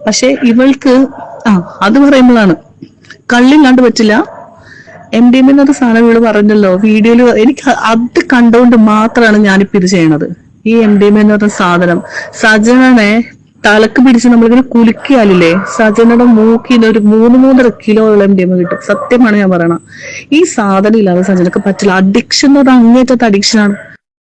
പക്ഷെ ഇവൾക്ക് അത് പറയുമ്പോഴാണ് കള്ളില്ലാണ്ട് പറ്റില്ല. MDMA എന്നൊരു സാധനം ഇവള് പറഞ്ഞല്ലോ വീഡിയോയില്, എനിക്ക് അത് കണ്ടുകൊണ്ട് മാത്രമാണ് ഞാനിപ്പോ ഇത് ചെയ്യണത്. ഈ MDMA എന്ന് പറഞ്ഞ സാധനം സജനനെ തലക്ക് പിടിച്ച് നമ്മളിങ്ങനെ കുലുക്കിയാലില്ലേ, സജനയുടെ മൂക്കിന് ഒരു 3-3.5 കിലോ ഉള്ള MDMA കിട്ടും. സത്യമാണ് ഞാൻ പറയണത്. ഈ സാധനം ഇല്ലാതെ സജനക്ക് പറ്റില്ല. അഡിക്ഷൻ എന്ന് പറഞ്ഞാൽ അങ്ങേറ്റത്തെ അഡിക്ഷനാണ്.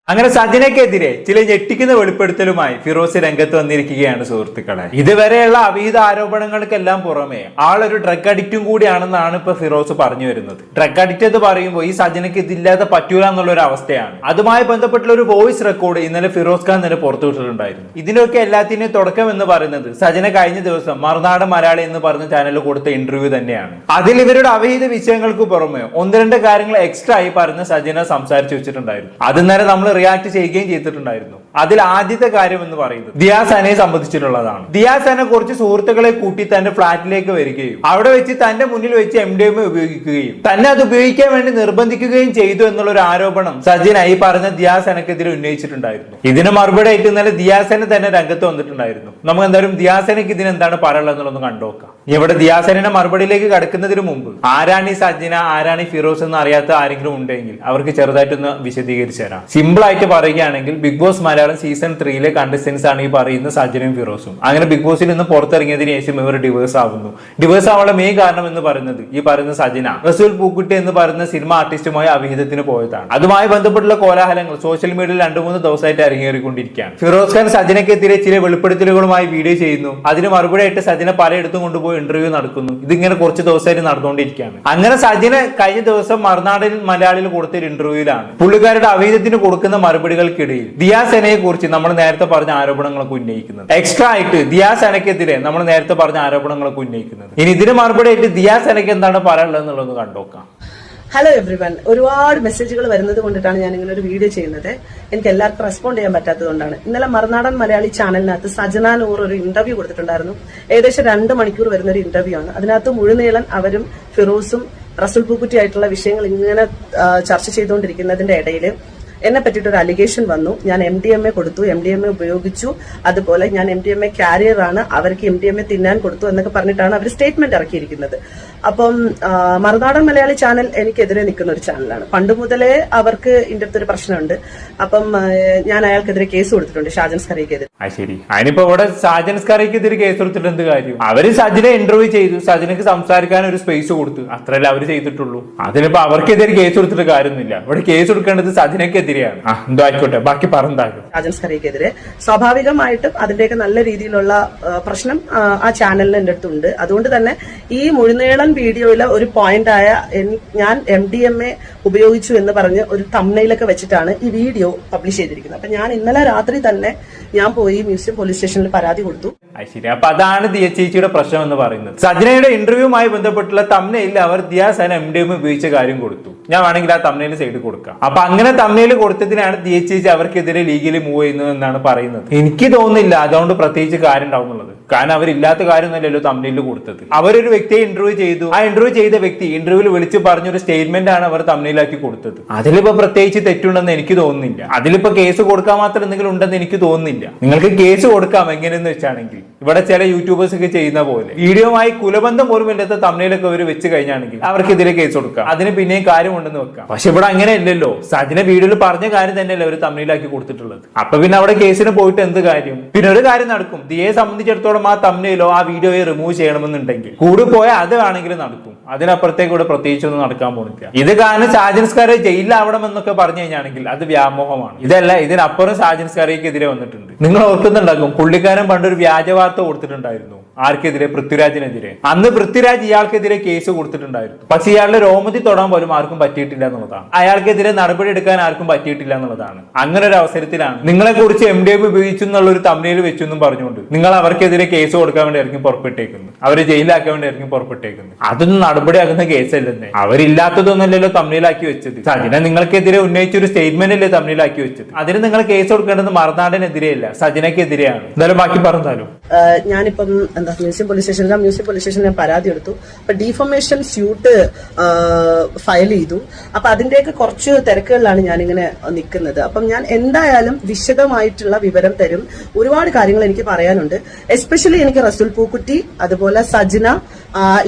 അങ്ങനെ സജനയ്ക്കെതിരെ ചില ഞെട്ടിക്കുന്ന വെളിപ്പെടുത്തലുമായി ഫിറോസ് രംഗത്ത് വന്നിരിക്കുകയാണ് സുഹൃത്തുക്കളെ. ഇതുവരെയുള്ള അവിഹിത ആരോപണങ്ങൾക്കെല്ലാം പുറമെ ആളൊരു ഡ്രഗ് അഡിക്റ്റും കൂടിയാണെന്നാണ് ഇപ്പൊ ഫിറോസ് പറഞ്ഞു വരുന്നത്. ഡ്രഗ് അഡിക്റ്റ് എന്ന് പറയുമ്പോൾ ഈ സജനയ്ക്ക് ഇതില്ലാതെ പറ്റൂല എന്നുള്ള ഒരു അവസ്ഥയാണ്. അതുമായി ബന്ധപ്പെട്ടുള്ള ഒരു വോയിസ് റെക്കോർഡ് ഇന്നലെ ഫിറോസ് ഖാൻ തന്നെ പുറത്തുവിട്ടിട്ടുണ്ടായിരുന്നു. ഇതിനൊക്കെ എല്ലാത്തിനും തുടക്കം എന്ന് പറയുന്നത് സജന കഴിഞ്ഞ ദിവസം മറുനാടൻ മലയാളി എന്ന് പറഞ്ഞ ചാനലിൽ കൊടുത്ത ഇന്റർവ്യൂ തന്നെയാണ്. അതിൽ ഇവരുടെ അവിഹിത വിഷയങ്ങൾക്ക് പുറമെ 1-2 കാര്യങ്ങൾ എക്സ്ട്രാ ആയി പറഞ്ഞ സജന സംസാരിച്ചു വെച്ചിട്ടുണ്ടായിരുന്നു. അത് നേരെ നമ്മൾ റിയാക്ട് ചെയ്യുകയും ചെയ്തിട്ടുണ്ടായിരുന്നു. അതിൽ ആദ്യത്തെ കാര്യം എന്ന് പറയുന്നത് ദിയാസനെ സംബന്ധിച്ചിട്ടുള്ളതാണ്. ദിയാസനെ കുറച്ച് സുഹൃത്തുക്കളെ കൂട്ടി തന്റെ ഫ്ളാറ്റിലേക്ക് വരികയും അവിടെ വെച്ച് തന്റെ മുന്നിൽ വെച്ച് MDMA ഉപയോഗിക്കുകയും തന്നെ അത് ഉപയോഗിക്കാൻ വേണ്ടി നിർബന്ധിക്കുകയും ചെയ്തു എന്നുള്ള ഒരു ആരോപണം സജിന ഈ പറഞ്ഞ ദിയാസനക്കെതിരെ ഉന്നയിച്ചിട്ടുണ്ടായിരുന്നു. ഇതിന് മറുപടി ആയിട്ട് ഇന്നലെ ദിയാസന തന്നെ രംഗത്ത് വന്നിട്ടുണ്ടായിരുന്നു. നമുക്ക് എന്തായാലും ദിയാസനക്ക് ഇതിന് എന്താണ് പറയാനുള്ളത് എന്നുള്ളതൊന്ന് കണ്ടുനോക്കാം. ഇവിടെ ദിയാസനയുടെ മറുപടിയിലേക്ക് കടക്കുന്നതിന് മുമ്പ് ആരാണ് ഈ സജിന, ആരാണ് ഈ ഫിറോസ് എന്ന് അറിയാത്ത ആരെങ്കിലും ഉണ്ടെങ്കിൽ അവർക്ക് ചെറുതായിട്ടൊന്ന് വിശദീകരിച്ചു തരാം. സിമ്പിൾ ആയിട്ട് പറയുകയാണെങ്കിൽ big boss Malayalam season 3 contestants ആണ് ഈ പറയുന്ന സജനയും ഫിറോസും. അങ്ങനെ ബിഗ് ബോസിൽ നിന്ന് പുറത്തിറങ്ങിയതിനു ശേഷം ഇവർ ഡിവേഴ്സ് ആവുന്നു. ഡിവേഴ്സ് ആവാനുള്ള മെയിൻ കാരണം എന്ന് പറയുന്നത് ഈ പറയുന്ന സജന റസൂൽ പൂക്കുട്ടി എന്ന് പറയുന്ന സിനിമ ആർട്ടിസ്റ്റുമായി അവിഹിതത്തിന് പോയതാണ്. അതുമായി ബന്ധപ്പെട്ടുള്ള കോലാഹലങ്ങൾ സോഷ്യൽ മീഡിയയിൽ 2-3 ദിവസമായിട്ട് അരങ്ങേറിക്കൊണ്ടിരിക്കുകയാണ്. ഫിറോസ് ഖാൻ സജനക്കെതിരെ ചില വെളിപ്പെടുത്തലുകളുമായി വീഡിയോ ചെയ്യുന്നു. അതിന് മറുപടിയായിട്ട് സജന പലയിടത്തും കൊണ്ടുപോയി ഇന്റർവ്യൂ നടക്കുന്നു. ഇതിങ്ങനെ കുറച്ച് ദിവസമായിട്ട് നടന്നുകൊണ്ടിരിക്കുകയാണ്. അങ്ങനെ സജന കഴിഞ്ഞ ദിവസം മറുനാടൻ മലയാളിയിൽ കൊടുത്തൊരു ഇന്റർവ്യൂവിലാണ് പുള്ളിക്കാരുടെ അവിഹിതത്തിന് കൊടുക്കുന്ന മറുപടികൾക്കിടയിൽ ദിയാസനയെ കുറിച്ച് നമ്മൾ നേരത്തെ പറഞ്ഞ ആരോപണങ്ങളൊക്കെ ഉന്നയിക്കുന്നത്. എക്സ്ട്രാ ആയിട്ട് ദിയാസനക്കെതിരെ നമ്മൾ നേരത്തെ പറഞ്ഞ ആരോപണങ്ങളൊക്കെ ഉന്നയിക്കുന്നത്. ഇനി ഇതിന് മറുപടി ആയിട്ട് ദിയാസനക്ക് എന്താണ് പറയാനുള്ളത് എന്നുള്ളത് കണ്ടോക്കാം. ഹലോ എവ്രിവൺ, ഒരുപാട് മെസ്സേജുകൾ വരുന്നത് കൊണ്ടിട്ടാണ് ഞാൻ ഇങ്ങനെ ഒരു വീഡിയോ ചെയ്യുന്നത്. എനിക്ക് എല്ലാവർക്കും റെസ്പോണ്ട് ചെയ്യാൻ പറ്റാത്തത് കൊണ്ടാണ്. ഇന്നലെ മറുനാടൻ മലയാളി ചാനലിനകത്ത് സജന നൂർ ഒരു ഇന്റർവ്യൂ കൊടുത്തിട്ടുണ്ടായിരുന്നു. ഏകദേശം 2 മണിക്കൂർ വരുന്ന ഒരു ഇന്റർവ്യൂ ആണ്. അതിനകത്ത് മുഴുനീളൻ അവരും ഫിറോസും റസൂൽ പൂക്കുറ്റി ആയിട്ടുള്ള വിഷയങ്ങൾ ഇങ്ങനെ ചർച്ച ചെയ്തുകൊണ്ടിരിക്കുന്നതിന്റെ ഇടയിൽ എന്നെ പറ്റിയിട്ടൊരു അലിഗേഷൻ വന്നു. ഞാൻ MDMA കൊടുത്തു, MDMA ഉപയോഗിച്ചു, അതുപോലെ ഞാൻ MDMA കാരിയർ ആണ്, അവർക്ക് MDMA തിന്നാൻ കൊടുത്തു എന്നൊക്കെ പറഞ്ഞിട്ടാണ് അവർ സ്റ്റേറ്റ്മെന്റ് ഇറക്കിയിരിക്കുന്നത്. അപ്പം മറുനാടൻ മലയാളി ചാനൽ എനിക്കെതിരെ നിൽക്കുന്ന ഒരു ചാനലാണ്. പണ്ട് മുതലേ അവർക്ക് ഇതിന്റെ അടുത്തൊരു പ്രശ്നമുണ്ട്. അപ്പം ഞാൻ അയാൾക്കെതിരെ കേസ് കൊടുത്തിട്ടുണ്ട്, ഷാജൻ സ്കറിയക്കെതിരെ. ശരി, അതിനിപ്പോ ഇവിടെ ഷാജൻ സ്കറിയക്കെതിരെ കേസ് കൊടുത്തിട്ട് എന്ത് കാര്യം? അവര് സജിനെ ഇന്റർവ്യൂ ചെയ്തു, സജിനക്ക് സംസാരിക്കാൻ ഒരു സ്പേസ് കൊടുത്തു, അത്രയല്ല അവര് ചെയ്തിട്ടുള്ളൂ. അതിനിപ്പോ അവർക്കെതിരെ കേസ് കൊടുത്തിട്ട് കാര്യമൊന്നുമില്ല. ഇവിടെ കേസ് കൊടുക്കേണ്ടത് സജിനക്കെതിരെയാണ്. എന്തോ ആയിക്കോട്ടെ, ബാക്കി പറഞ്ഞാകും. ഷാജൻ സ്കറിയക്കെതിരെ സ്വാഭാവികമായിട്ടും അതിന്റെയൊക്കെ നല്ല രീതിയിലുള്ള പ്രശ്നം ആ ചാനലിന് എന്റെ അടുത്തുണ്ട്. അതുകൊണ്ട് തന്നെ ഈ മുഴുനീളൻ വീഡിയോയിലെ ഒരു പോയിന്റ് ആയ ഞാൻ MDMA ഉപയോഗിച്ചു എന്ന് പറഞ്ഞ് ഒരു തംബ്നെയിലൊക്കെ വെച്ചിട്ടാണ് ഈ വീഡിയോ പബ്ലിഷ് ചെയ്തിരിക്കുന്നത്. അപ്പൊ ഞാൻ ഇന്നലെ രാത്രി തന്നെ ഞാൻ പോയി മ്യൂസിയം പോലീസ് സ്റ്റേഷനിൽ പരാതി കൊടുത്തു. ശരി, അപ്പൊ അതാണ് ദിയ ചേച്ചിയുടെ പ്രശ്നം എന്ന് പറയുന്നത്. സജനയുടെ ഇന്റർവ്യൂമായി ബന്ധപ്പെട്ടുള്ള തംബ്നെയിൽ അവർ ദിയാസന MDMA ഉപയോഗിച്ച കാര്യം കൊടുത്തു. ഞാൻ വേണമെങ്കിൽ ആ തംബ്നെയിൽ സൈഡ് കൊടുക്കാം. അപ്പൊ അങ്ങനെ തംബ്നെയിൽ കൊടുത്തതിനാണ് ദിയ ചേച്ചി അവർക്കെതിരെ ലീഗലി മൂവ് ചെയ്യുന്നത് എന്നാണ് പറയുന്നത്. എനിക്ക് തോന്നുന്നില്ല അതുകൊണ്ട് പ്രത്യേകിച്ച് കാര്യം ഉണ്ടാവും എന്നുള്ളത്. കാരണം അവരില്ലാത്ത കാര്യമൊന്നുമല്ലല്ലോ തംബ്നെയിൽ കൊടുത്തത്. അവരൊരു വ്യക്തിയെ ഇന്റർവ്യൂ ചെയ്തു. ആ ഇന്റർവ്യൂ ചെയ്ത വ്യക്തി ഇന്റർവ്യൂവിൽ വിളിച്ച് പറഞ്ഞൊരു സ്റ്റേറ്റ്മെന്റ് ആണ് അവർ തംബ്നെയിലാക്കി കൊടുത്തത്. അതിലിപ്പോ പ്രത്യേകിച്ച് തെറ്റുണ്ടെന്ന് എനിക്ക് തോന്നുന്നില്ല. അതിലിപ്പോ കേസ് കൊടുക്കാൻ മാത്രം എന്തെങ്കിലും ഉണ്ടെന്ന് എനിക്ക് തോന്നുന്നില്ല. നിങ്ങൾക്ക് കേസ് കൊടുക്കാം എങ്ങനെയെന്ന് വെച്ചാണെങ്കിൽ ഇവിടെ ചില യൂട്യൂബേഴ്സ് ഒക്കെ ചെയ്യുന്ന പോലെ വീഡിയോമായി കുലബന്ധം പോലും ഇല്ലാത്ത തംബ്നെയിലൊക്കെ അവർ വെച്ച് കഴിഞ്ഞാണെങ്കിൽ അവർക്കെതിരെ കേസ് കൊടുക്കാം. അതിന് പിന്നെയും കാര്യമുണ്ടെന്ന് വെക്കാം. പക്ഷെ ഇവിടെ അങ്ങനെ അല്ലല്ലോ. സജിന വീഡിയോയിൽ പറഞ്ഞ കാര്യം തന്നെയല്ലേ അവർ തംബ്നെയിലാക്കി കൊടുത്തിട്ടുള്ളത്. അപ്പൊ പിന്നെ അവിടെ കേസിന് പോയിട്ട് എന്ത് കാര്യം? പിന്നെ ഒരു കാര്യം നടക്കും. ദിയെ സംബന്ധിച്ചിടത്തോളം ആ തംബ്നെയിലോ ആ വീഡിയോയെ റിമൂവ് ചെയ്യണമെന്നുണ്ടെങ്കിൽ കൂടി പോയാൽ അത് വേണമെങ്കിലും നടക്കും. അതിനപ്പുറത്തേക്ക് ഇവിടെ പ്രത്യേകിച്ചൊന്നും നടക്കാൻ പോകുന്നില്ല. ഇത് കാരണം ഷാജൻസ്കാരെ ജയിലിലാവണം എന്നൊക്കെ പറഞ്ഞു കഴിഞ്ഞാണെങ്കിൽ അത് വ്യാമോഹമാണ്. ഇതല്ല, ഇതിനപ്പുറം ഷാജൻസ്കാരയ്ക്കെതിരെ വന്നിട്ടുണ്ട്. നിങ്ങൾ ഓർക്കുന്നുണ്ടാകും, പുള്ളിക്കാരൻ പണ്ടൊരു വ്യാജ വാർത്ത കൊടുത്തിട്ടുണ്ടായിരുന്നു. ആർക്കെതിരെ? പൃഥ്വിരാജിനെതിരെ. അന്ന് പൃഥ്വിരാജ് ഇയാൾക്കെതിരെ കേസ് കൊടുത്തിട്ടുണ്ടായിരുന്നു. പക്ഷെ ഇയാളുടെ രോമത്തിൽ തൊടാൻ പോലും ആർക്കും പറ്റിയിട്ടില്ല എന്നുള്ളതാണ്. അയാൾക്കെതിരെ നടപടി എടുക്കാൻ ആർക്കും പറ്റിയിട്ടില്ല എന്നുള്ളതാണ്. അങ്ങനെ ഒരു അവസരത്തിലാണ് നിങ്ങളെ കുറിച്ച് MDMA ഉപയോഗിച്ചു എന്നുള്ള ഒരു തംബ്നെയിൽ വെച്ചെന്നും പറഞ്ഞുകൊണ്ട് നിങ്ങൾ അവർക്കെതിരെ കേസ് കൊടുക്കാൻ വേണ്ടി ആയിരിക്കും പുറപ്പെട്ടേക്കുന്നത്. അവരെ ജയിലാക്കാൻ വേണ്ടി ആയിരിക്കും പുറപ്പെട്ടേക്കുന്നത്. അതൊന്നും നടപടിയാകുന്ന കേസല്ലെന്ന്. അവരില്ലാത്തതൊന്നല്ലല്ലോ തമ്മിലാക്കി വെച്ചത്. സജിന നിങ്ങൾക്കെതിരെ ഉന്നയിച്ചൊരു സ്റ്റേറ്റ്മെന്റ് അല്ലേ തമ്മിലാക്കി വെച്ചത്. അതിന് നിങ്ങൾ കേസ് കൊടുക്കേണ്ടത് മറുനാടനെതിരെയല്ല, സജിനക്കെതിരെയാണ്. എന്തായാലും ബാക്കി പറഞ്ഞാലും ഞാനിപ്പം എന്താ മ്യൂസിയം പോലീസ് സ്റ്റേഷനിൽ ഞാൻ പരാതി എടുത്തു. അപ്പൊ ഡീഫോമേഷൻ സ്യൂട്ട് ഫയൽ ചെയ്തു. അപ്പൊ അതിന്റെയൊക്കെ കുറച്ച് തിരക്കുകളിലാണ് ഞാനിങ്ങനെ നിൽക്കുന്നത്. അപ്പം ഞാൻ എന്തായാലും വിശദമായിട്ടുള്ള വിവരം തരും. ഒരുപാട് കാര്യങ്ങൾ എനിക്ക് പറയാനുണ്ട്. എസ്പെഷ്യലി എനിക്ക് റസൂൽ പൂക്കുറ്റി അതുപോലെ സജിന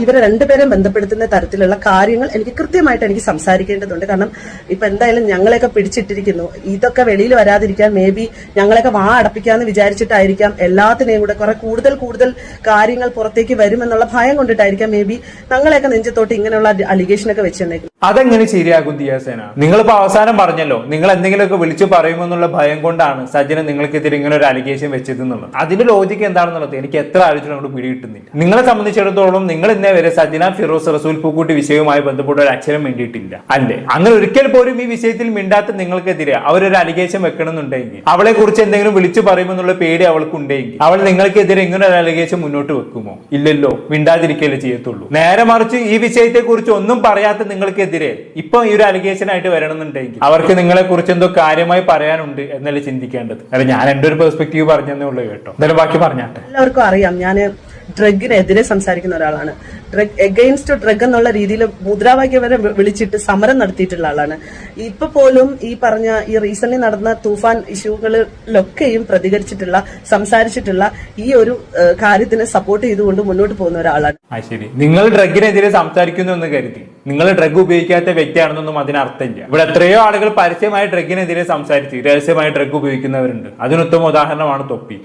ഇവരെ രണ്ടുപേരെയും ബന്ധപ്പെടുത്തുന്ന തരത്തിലുള്ള കാര്യങ്ങൾ എനിക്ക് കൃത്യമായിട്ട് എനിക്ക് സംസാരിക്കേണ്ടതുണ്ട്. കാരണം ഇപ്പൊ എന്തായാലും ഞങ്ങളെയൊക്കെ പിടിച്ചിട്ടിരിക്കുന്നു. ഇതൊക്കെ വെളിയിൽ വരാതിരിക്കാൻ മേ ബി ഞങ്ങളെയൊക്കെ വാ അടപ്പിക്കാന്ന് വിചാരിച്ചിട്ടായിരിക്കാം. എല്ലാത്തിനെയും കൂടെ കുറെ കൂടുതൽ കാര്യങ്ങൾ പുറത്തേക്ക് വരുമെന്നുള്ള ഭയം കൊണ്ടിട്ടായിരിക്കാം മേ ബി ഞങ്ങളെയൊക്കെ നെഞ്ചത്തോട്ട് ഇങ്ങനെയുള്ള അലിഗേഷനൊക്കെ വെച്ചിട്ടുണ്ടെങ്കിൽ. അതെങ്ങനെ ശരിയാകും ദിയാസേന? നിങ്ങളിപ്പോ അവസാനം പറഞ്ഞല്ലോ നിങ്ങൾ എന്തെങ്കിലുമൊക്കെ വിളിച്ചു പറയുമെന്നുള്ള ഭയം കൊണ്ടാണ് സജിന നിങ്ങൾക്കെതിരെ ഇങ്ങനെ ഒരു അലിഗേഷൻ വെച്ചത് എന്നുള്ളത്. അതിന്റെ ലോജിക്ക് എന്താണെന്നുള്ളത് എനിക്ക് എത്ര ആലോചന കൊണ്ട് പിടികിട്ടുന്നില്ല. നിങ്ങളെ സംബന്ധിച്ചിടത്തോളം നിങ്ങൾ ഇന്നേ വരെ സജിന ഫിറോസ് റസൂൽ പൂക്കുട്ടി വിഷയവുമായി ബന്ധപ്പെട്ട ഒരു അക്ഷരം വേണ്ടിയിട്ടില്ല അല്ലേ? അങ്ങനെ ഒരിക്കൽ പോലും ഈ വിഷയത്തിൽ മിണ്ടാത്ത നിങ്ങൾക്കെതിരെ അവരൊരു അലിഗേഷൻ വെക്കണമെന്നുണ്ടെങ്കിൽ, അവളെ കുറിച്ച് എന്തെങ്കിലും വിളിച്ചു പറയുമെന്നുള്ള പേടി അവൾക്കുണ്ടെങ്കിൽ അവൾ നിങ്ങൾക്കെതിരെ ഇങ്ങനെ ഒരു അലിഗേഷൻ മുന്നോട്ട് വെക്കുമോ? ഇല്ലല്ലോ, മിണ്ടാതിരിക്കല്ലേ ചെയ്യത്തുള്ളൂ. നേരെ മറിച്ച് ഈ വിഷയത്തെ കുറിച്ച് ഒന്നും പറയാത്ത നിങ്ങൾക്കെതിരെ ഇപ്പൊ ഈ ഒരു അലിഗേഷൻ ആയിട്ട് വരണമെന്നുണ്ടെങ്കിൽ അവർക്ക് നിങ്ങളെ കുറിച്ച് എന്തോ കാര്യമായി പറയാനുണ്ട് എന്നല്ലേ ചിന്തിക്കേണ്ടത്. അല്ല, ഞാൻ എന്റെ ഒരു പെർസ്പെക്റ്റീവ് പറഞ്ഞതേ ഉള്ളൂ കേട്ടോ. എന്തായാലും ബാക്കി പറഞ്ഞാട്ടെ. എല്ലാവർക്കും അറിയാം ഞാൻ ഡ്രഗിനെതിരെ സംസാരിക്കുന്ന ഒരാളാണ്. ഡ്രഗ് എഗെയിൻസ്റ്റ് ഡ്രഗ് എന്നുള്ള രീതിയിൽ മുദ്രാവാക്യം വരെ വിളിച്ചിട്ട് സമരം നടത്തിയിട്ടുള്ള ആളാണ്. ഇപ്പൊ പോലും ഈ പറഞ്ഞ ഈ റീസെന്റ് നടന്ന തൂഫാൻ ഇഷ്യൂകളിലൊക്കെയും പ്രതികരിച്ചിട്ടുള്ള സംസാരിച്ചിട്ടുള്ള ഈ ഒരു കാര്യത്തിനെ സപ്പോർട്ട് ചെയ്തുകൊണ്ട് മുന്നോട്ട് പോകുന്ന ഒരാളാണ്. ശരി, നിങ്ങൾ ഡ്രഗിനെതിരെ സംസാരിക്കുന്നു എന്ന് കരുതി നിങ്ങൾ ഡ്രഗ് ഉപയോഗിക്കാത്ത വ്യക്തിയാണെന്നൊന്നും അതിനർത്ഥമില്ല. ഇവിടെ എത്രയോ ആളുകൾ പരസ്യമായി ഡ്രഗിനെതിരെ സംസാരിച്ച് രഹസ്യമായി ഡ്രഗ് ഉപയോഗിക്കുന്നവരുണ്ട്. അതിനുത്തമ ഉദാഹരണമാണ് തൊപ്പി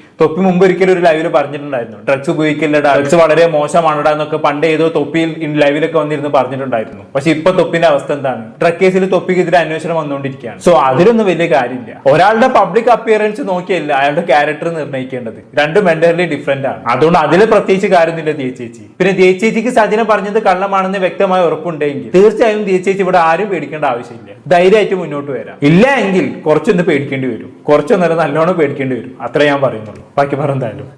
മുമ്പ് ഒരിക്കലും ഒരു ലൈവിൽ പറഞ്ഞിട്ടുണ്ടായിരുന്നു, ഡ്രഗ്സ് ഉപയോഗിക്കില്ലടാ, ഡ്രഗ്സ് വളരെ മോശമാണടാ എന്നൊക്കെ പണ്ട് ഏതോ തൊപ്പിയിൽ ലൈവിലൊക്കെ വന്നിരുന്ന് പറഞ്ഞിട്ടുണ്ടായിരുന്നു. പക്ഷെ ഇപ്പൊ തൊപ്പിന്റെ അവസ്ഥ എന്താണ്? ഡ്രഗ് കേസിൽ തൊപ്പിക്കെതിരെ അന്വേഷണം വന്നുകൊണ്ടിരിക്കുകയാണ്. സോ അതിലൊന്നും വലിയ കാര്യമില്ല. ഒരാളുടെ പബ്ലിക് അപ്പിയറൻസ് നോക്കിയല്ല അയാളുടെ ക്യാരക്ടർ നിർണ്ണയിക്കേണ്ടത്. രണ്ടും മെന്റലി ഡിഫറെന്റ് ആണ്. അതുകൊണ്ട് അതിൽ പ്രത്യേകിച്ച് കാര്യമൊന്നുമില്ല ചേച്ചി. പിന്നെ ചേച്ചിക്ക് സജിന പറഞ്ഞത് കള്ളമാണെന്ന് വ്യക്തമായ ഉറപ്പുണ്ടെങ്കിൽ തീർച്ചയായും ചേച്ചി ഇവിടെ ആരും പേടിക്കേണ്ട ആവശ്യമില്ല. ധൈര്യമായിട്ട് മുന്നോട്ട് വരാം. ഇല്ല എങ്കിൽ കുറച്ചൊന്ന് പേടിക്കേണ്ടി വരും, കുറച്ചൊന്നല്ല നല്ലോണം പേടിക്കേണ്ടി വരും. അത്രേ ഞാൻ പറയുന്നുള്ളൂ. ബാക്കി പറഞ്ഞാലും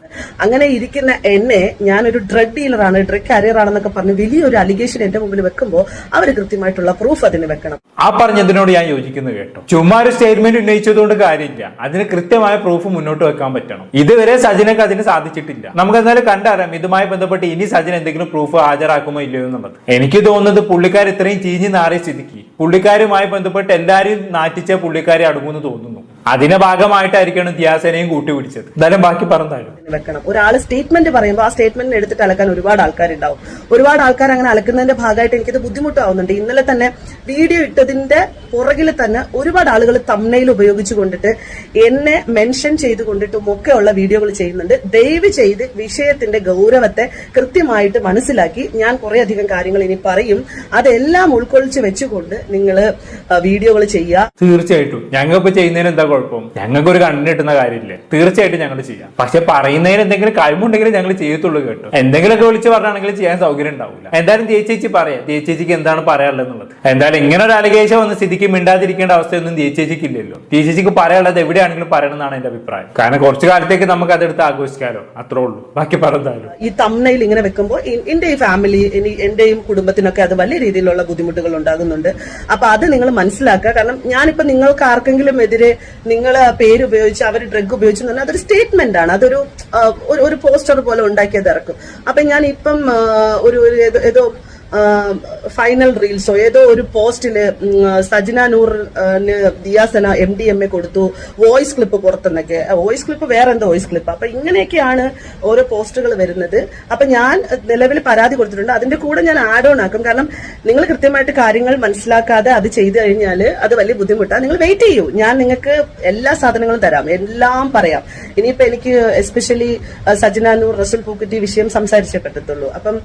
അങ്ങനെ ഇരിക്കുന്ന എന്നെ ഞാനൊരു ഡ്രഗ് ഡീലറാണ്, ഡ്രഗ് കാരിയർ ആണെന്നൊക്കെ പറഞ്ഞ് വലിയൊരു അലിഗേഷൻ എന്റെ മുമ്പിൽ വെക്കുമ്പോൾ അവർ കൃത്യമായിട്ടുള്ള പ്രൂഫ് അതിന് വെക്കണം. ആ പറഞ്ഞതിനോട് ഞാൻ യോജിക്കുന്നു കേട്ടോ. ചുമ്മാ ഒരു സ്റ്റേറ്റ്മെന്റ് ഉന്നയിച്ചതുകൊണ്ട് കാര്യമില്ല, അതിന് കൃത്യമായ പ്രൂഫ് മുന്നോട്ട് വെക്കാൻ പറ്റണം. ഇതുവരെ സജിനക്ക് അതിന് സാധിച്ചിട്ടില്ല. നമുക്ക് എന്തായാലും കണ്ടറിയാം ഇതുമായി ബന്ധപ്പെട്ട് ഇനി സജിന എന്തെങ്കിലും പ്രൂഫ് ഹാജരാക്കുമോ ഇല്ലയോ എന്നുള്ളത്. എനിക്ക് തോന്നുന്നത് പുള്ളിക്കാർ ഇത്രയും ചീഞ്ഞ് നാറിയ സ്ഥിതിക്ക് പുള്ളിക്കാരുമായി ബന്ധപ്പെട്ട് എല്ലാരും നാറ്റിച്ച പുള്ളിക്കാരെ അടങ്ങുമെന്ന് തോന്നുന്നു. അതിന്റെ ഭാഗമായിട്ടായിരിക്കണം ദിയാസേനയും കൂട്ടുപിടിച്ചത്. എന്തായാലും ബാക്കി പറഞ്ഞാലും വെക്കണം. ഒരാൾ സ്റ്റേറ്റ്മെന്റ് പറയുമ്പോൾ ആ സ്റ്റേറ്റ്മെന്റിന് എടുത്തിട്ട് അലക്കാൻ ഒരുപാട് ആൾക്കാരുണ്ടാവും. ഒരുപാട് ആൾക്കാർ അങ്ങനെ അലക്കുന്നതിന്റെ ഭാഗമായിട്ട് എനിക്കത് ബുദ്ധിമുട്ടാവുന്നുണ്ട്. ഇന്നലെ തന്നെ വീഡിയോ ഇട്ടതിന്റെ പുറകിൽ തന്നെ ഒരുപാട് ആളുകൾ തംബ്നെയിൽ ഉപയോഗിച്ചു കൊണ്ടിട്ട് എന്നെ മെൻഷൻ ചെയ്ത് കൊണ്ടിട്ടും ഒക്കെ ഉള്ള വീഡിയോകൾ ചെയ്യുന്നുണ്ട്. ദയവ് ചെയ്ത് വിഷയത്തിന്റെ ഗൗരവത്തെ കൃത്യമായിട്ട് മനസ്സിലാക്കി ഞാൻ കുറെ അധികം കാര്യങ്ങൾ ഇനി പറയും. അതെല്ലാം ഉൾക്കൊള്ളിച്ച് വെച്ചുകൊണ്ട് നിങ്ങൾ വീഡിയോകൾ ചെയ്യുക. തീർച്ചയായിട്ടും ഞങ്ങൾക്ക് ചെയ്യുന്നതിന് എന്താ കുഴപ്പം? ഞങ്ങൾക്ക് ഒരു കണ്ണിന് കിട്ടുന്ന കാര്യമില്ലേ? തീർച്ചയായിട്ടും ഞങ്ങൾ ചെയ്യാം. പക്ഷെ പറയുന്നതിന് എന്തെങ്കിലും കഴിവുണ്ടെങ്കിലും ഞങ്ങൾ ചെയ്യത്തുള്ളൂ കേട്ടോ. എന്തെങ്കിലുമൊക്കെ വിളിച്ച് പറഞ്ഞാണെങ്കിൽ ചെയ്യാൻ സൗകര്യം ഉണ്ടാവില്ല. എന്തായാലും ചേച്ചി പറയാം ചേച്ചിക്ക് എന്താണ് പറയാനുള്ളത് എന്നുള്ളത്. എന്തായാലും ഇങ്ങനെ ഒരു അലിഗേഷൻ വന്ന് സ്ഥിതിക്ക് മിണ്ടാതിരിക്കേണ്ട അവസ്ഥയൊന്നും ചേച്ചിക്ക് ഇല്ലല്ലോ. ചേച്ചിക്ക് പറയാനുള്ളത് എവിടെയാണെങ്കിലും പറയണം എന്നാണ് എന്റെ അഭിപ്രായം. കാരണം കുറച്ചു കാലത്തേക്ക് നമുക്ക് അതെടുത്ത് ആഘോഷിക്കാലോ, അത്രേ ഉള്ളൂ. ബാക്കി പറഞ്ഞാലും ഈ തംബ്നെയിൽ ഇങ്ങനെ വെക്കുമ്പോൾ എന്റെ ഈ ഫാമിലി എന്റെയും കുടുംബത്തിനൊക്കെ അത് വലിയ രീതിയിലുള്ള ബുദ്ധിമുട്ടുകൾ ഉണ്ടാകുന്നുണ്ട്. അപ്പൊ അത് നിങ്ങൾ മനസ്സിലാക്കുക. കാരണം ഞാനിപ്പോ നിങ്ങൾക്ക് ആർക്കെങ്കിലും എതിരെ നിങ്ങൾ പേര് ഉപയോഗിച്ച് അവർ ഡ്രഗ് ഉപയോഗിച്ചു എന്ന് പറഞ്ഞാൽ അതൊരു സ്റ്റേറ്റ്മെന്റ് ആണ്. അതൊരു ഒരു പോസ്റ്റർ പോലെ ഉണ്ടാക്കിയത് ഇറക്കും. അപ്പൊ ഞാൻ ഇപ്പം ഏതോ ഫൈനൽ റീൽസോ ഏതോ ഒരു പോസ്റ്റില് സജിന നൂറിന് ദിയാസന MDMA കൊടുത്തു, വോയിസ് ക്ലിപ്പ് പുറത്തുനിന്നൊക്കെ, വോയിസ് ക്ലിപ്പ് വേറെ എന്തോ വോയിസ് ക്ലിപ്പ്. അപ്പൊ ഇങ്ങനെയൊക്കെയാണ് ഓരോ പോസ്റ്റുകൾ വരുന്നത്. അപ്പൊ ഞാൻ നിലവിൽ പരാതി കൊടുത്തിട്ടുണ്ട്. അതിന്റെ കൂടെ ഞാൻ ആഡ് ഓൺ ആക്കും. കാരണം നിങ്ങൾ കൃത്യമായിട്ട് കാര്യങ്ങൾ മനസ്സിലാക്കാതെ അത് ചെയ്തു കഴിഞ്ഞാൽ അത് വലിയ ബുദ്ധിമുട്ടാണ്. നിങ്ങൾ വെയിറ്റ് ചെയ്യൂ, ഞാൻ നിങ്ങൾക്ക് എല്ലാ സാധനങ്ങളും തരാം, എല്ലാം പറയാം. ഇനിയിപ്പോ എനിക്ക് എസ്പെഷ്യലി സജിന നൂർ റസൂൽ പൂക്കുറ്റി വിഷയം സംസാരിച്ചേ പറ്റത്തുള്ളൂ. അപ്പം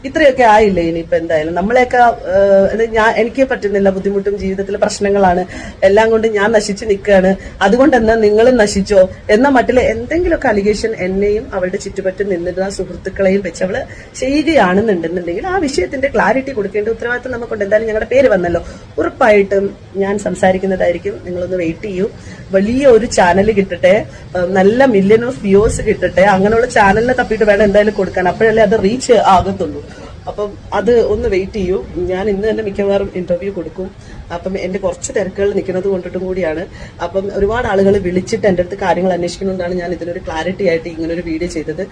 ഇത്രയൊക്കെ ആയില്ലേ? ഇനിയിപ്പോ എന്തായാലും നമ്മളെയൊക്കെ എനിക്ക് പറ്റുന്നില്ല, ബുദ്ധിമുട്ടും ജീവിതത്തിലെ പ്രശ്നങ്ങളാണ്, എല്ലാം കൊണ്ട് ഞാൻ നശിച്ചു നിൽക്കുകയാണ്, അതുകൊണ്ട് എന്നാ നിങ്ങളും നശിച്ചോ എന്ന മട്ടിലെ എന്തെങ്കിലുമൊക്കെ അലിഗേഷൻ എന്നെയും അവളുടെ ചുറ്റുപറ്റും നിന്നിരുന്ന സുഹൃത്തുക്കളെയും വെച്ച് അവള് ചെയ്യുകയാണെന്നുണ്ടെന്നുണ്ടെങ്കിൽ ആ വിഷയത്തിന്റെ ക്ലാരിറ്റി കൊടുക്കേണ്ട ഉത്തരവാദിത്വം നമുക്കുണ്ട്. എന്തായാലും ഞങ്ങളുടെ പേര് വന്നല്ലോ, ഉറപ്പായിട്ടും ഞാൻ സംസാരിക്കുന്നതായിരിക്കും. നിങ്ങളൊന്ന് വെയിറ്റ് ചെയ്യൂ. വലിയ ഒരു ചാനൽ കിട്ടട്ടെ, നല്ല മില്യൺ ഓഫ് വ്യൂസ് കിട്ടട്ടെ. അങ്ങനെയുള്ള ചാനലിനെ തപ്പിയിട്ട് വേണം എന്തായാലും കൊടുക്കാൻ, അപ്പോഴല്ലേ അത് റീച്ച് ആകത്തുള്ളൂ. അപ്പം അത് ഒന്ന് വെയിറ്റ് ചെയ്യൂ. ഞാൻ ഇന്ന് തന്നെ മിക്കവാറും ഇന്റർവ്യൂ കൊടുക്കും. അപ്പം എന്റെ കുറച്ച് തിരക്കുകൾ നിൽക്കുന്നത് കൊണ്ടിട്ടും കൂടിയാണ്. അപ്പം ഒരുപാട് ആളുകൾ വിളിച്ചിട്ട് എൻ്റെ അടുത്ത് കാര്യങ്ങൾ അന്വേഷിക്കുന്നതുകൊണ്ടാണ് ഞാൻ ഇതിനൊരു ക്ലാരിറ്റി ആയിട്ട് ഇങ്ങനൊരു വീഡിയോ ചെയ്തത്.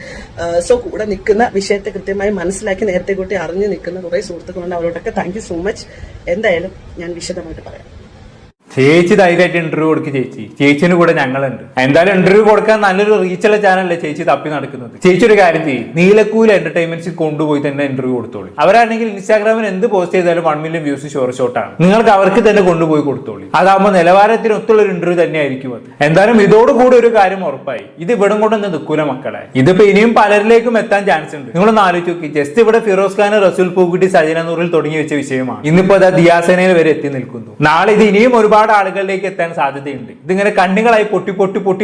സോ കൂടെ നിൽക്കുന്ന വിഷയത്തെ കൃത്യമായി മനസ്സിലാക്കി നേരത്തെ കൂട്ടി അറിഞ്ഞു നിൽക്കുന്ന കുറെ സുഹൃത്തുക്കളുണ്ട്. അവരോടൊക്കെ താങ്ക് യു സോ മച്ച്. എന്തായാലും ഞാൻ വിശദമായിട്ട് പറയാം. ചേച്ചി ധൈര്യമായിട്ട് ഇന്റർവ്യൂ കൊടുക്കും. ചേച്ചിന് കൂടെ ഞങ്ങളുണ്ട്. എന്തായാലും ഇന്റർവ്യൂ കൊടുക്കാൻ നല്ലൊരു റീച്ചുള്ള ചാനലല്ലേ ചേച്ചി തപ്പി നടക്കുന്നത്. ചേച്ചി ഒരു കാര്യം ചെയ്യും, നീലക്കൂല എന്റർടൈൻമെന്റ്സിൽ കൊണ്ടുപോയി തന്നെ ഇന്റർവ്യൂ കൊടുത്തോളൂ. അവരാണെങ്കിൽ ഇൻസ്റ്റാഗ്രാമിൽ എന്ത് പോസ്റ്റ് ചെയ്താലും 1 മില്യൺ വ്യൂസ് ഷോർട്ടാണ്. നിങ്ങൾക്ക് അവർക്ക് തന്നെ കൊണ്ടുപോയി കൊടുത്തോളൂ. അതാകുമ്പോൾ നിലവാരത്തിന് ഒത്തുള്ള ഒരു ഇന്റർവ്യൂ തന്നെയായിരിക്കും അത്. എന്തായാലും ഇതോടുകൂടി ഒരു കാര്യം ഉറപ്പായി, ഇത് ഇവിടം കൊണ്ടൊന്നും നിൽക്കൂല മക്കളെ. ഇതിപ്പോ ഇനിയും പലരിലേക്കും എത്താൻ ചാൻസ് ഉണ്ട്. നിങ്ങളൊന്ന് ആലോചിച്ച് നോക്കി. ജസ്റ്റ് ഇവിടെ ഫിറോസ് ഖാൻ, റസൂൽ പൂക്കുട്ടി, സജന നൂറിൽ തുടങ്ങി വെച്ച വിഷയമാണ് ഇന്നിപ്പോ അത് ദിയാസേനയിൽ വരെ എത്തി നിൽക്കുന്നു. നാളെ ഇത് ഇനിയും ഒരുപാട് ആളുകളിലേക്ക് എത്താൻ സാധ്യതയുണ്ട്. ഇതിങ്ങനെ കണ്ണുകളായി പൊട്ടി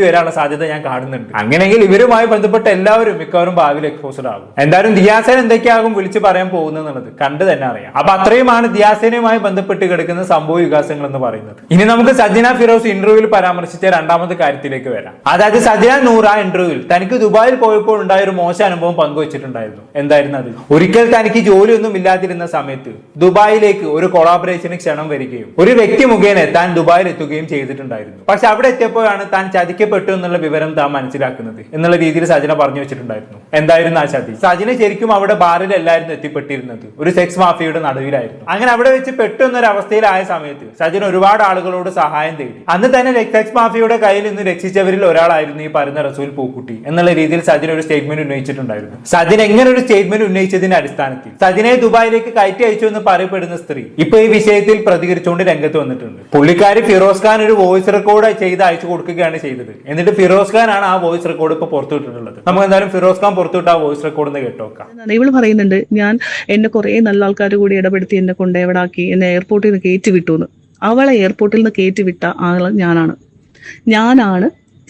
വരാനുള്ള സാധ്യത ഞാൻ കാണുന്നുണ്ട്. അങ്ങനെയെങ്കിൽ ഇവരുമായി ബന്ധപ്പെട്ട എല്ലാവരും മിക്കവാറും ഭാവിയിൽ എക്സ്പോസ്ഡ് ആകും. എന്തായാലും ദിയാസേന എന്തൊക്കെയാകും വിളിച്ച് പറയാൻ പോകുന്നത് കണ്ടു തന്നെ അറിയാം. അപ്പൊ അത്രയുമാണ് ദിയാസേനയുമായി ബന്ധപ്പെട്ട് കിടക്കുന്ന സംഭവ വികാസങ്ങൾ എന്ന് പറയുന്നത്. ഇനി നമുക്ക് സജന ഫിറോസ് ഇന്റർവ്യൂവിൽ പരാമർശിച്ച രണ്ടാമത്തെ കാര്യത്തിലേക്ക് വരാം. അതായത് സജന നൂർ ആ ഇന്റർവ്യൂവിൽ തനിക്ക് ദുബായിൽ പോയപ്പോൾ ഉണ്ടായ ഒരു മോശം അനുഭവം പങ്കുവച്ചിട്ടുണ്ടായിരുന്നു. എന്തായിരുന്നു അത്? ഒരിക്കൽ തനിക്ക് ജോലിയൊന്നും ഇല്ലാതിരുന്ന സമയത്ത് ദുബായിലേക്ക് ഒരു കൊളാബറേഷന് ക്ഷണം വരികയും ഒരു വ്യക്തി മുഖേന താൻ ദുബായിൽ എത്തുകയും ചെയ്തിട്ടുണ്ടായിരുന്നു. പക്ഷെ അവിടെ എത്തിയപ്പോഴാണ് താൻ ചതിക്കപ്പെട്ടു എന്നുള്ള വിവരം താൻ മനസ്സിലാക്കുന്നത് എന്നുള്ള രീതിയിൽ സജന പറഞ്ഞു വെച്ചിട്ടുണ്ടായിരുന്നു. എന്തായിരുന്നു ആ ചതി? സജന ശരിക്കും അവിടെ ബാറിലല്ലായിരുന്നു എത്തിപ്പെട്ടിരുന്നത്, ഒരു സെക്സ് മാഫിയയുടെ നടുവിലായിരുന്നു. അങ്ങനെ അവിടെ വെച്ച് പെട്ടു എന്നൊരവസ്ഥയിലായ സമയത്ത് സജന ഒരുപാട് ആളുകളോട് സഹായം തേടി. അന്ന് തന്നെ സെക്സ് മാഫിയയുടെ കയ്യിൽ നിന്ന് രക്ഷിച്ചവരിൽ ഒരാളായിരുന്നു ഈ പറയുന്ന റസൂൽ പൂക്കുട്ടി എന്നുള്ള രീതിയിൽ സജന ഒരു സ്റ്റേറ്റ്മെന്റ് ഉന്നയിച്ചിട്ടുണ്ടായിരുന്നു. സജന എങ്ങനെ ഒരു സ്റ്റേറ്റ്മെന്റ് ഉന്നയിച്ചതിന്റെ അടിസ്ഥാനത്തിൽ സജനയെ ദുബായിലേക്ക് കയറ്റി അയച്ചു എന്ന് പറയപ്പെടുന്ന സ്ത്രീ ഇപ്പൊ ഈ വിഷയത്തിൽ പ്രതികരിച്ചുകൊണ്ട് രംഗത്ത് വന്നിട്ടുണ്ട്. പുള്ളിക്കാരി ഫിറോസ് ഖാൻ ഒരു വോയിസ് റെക്കോർഡ് ചെയ്ത് അയച്ചു കൊടുക്കുകയാണ് ചെയ്തത്. എന്നിട്ട് ഫിറോസ് ഖാൻ ആണ് ആ വോയിസ് റെക്കോർഡ് ഇപ്പൊ പുറത്തുവിട്ടിട്ടുള്ളത്. നമുക്ക് എന്തായാലും ഫിറോസ് ഖാൻ പുറത്തുവിട്ട ആ വോയിസ് റെക്കോർഡ് ഒന്ന് കേട്ടോക്കാം. ഇവള് പറയുന്നുണ്ട്, ഞാൻ എന്നെ കുറെ നല്ല ആൾക്കാർ കൂടി ഇടപെടുത്തി എന്നെ കൊണ്ടെവിടാക്കി, എന്നെ എയർപോർട്ടിൽ നിന്ന് കയറ്റി വിട്ടു എന്ന്. അവളെ എയർപോർട്ടിൽ നിന്ന് കയറ്റി വിട്ട ആള് ഞാനാണ്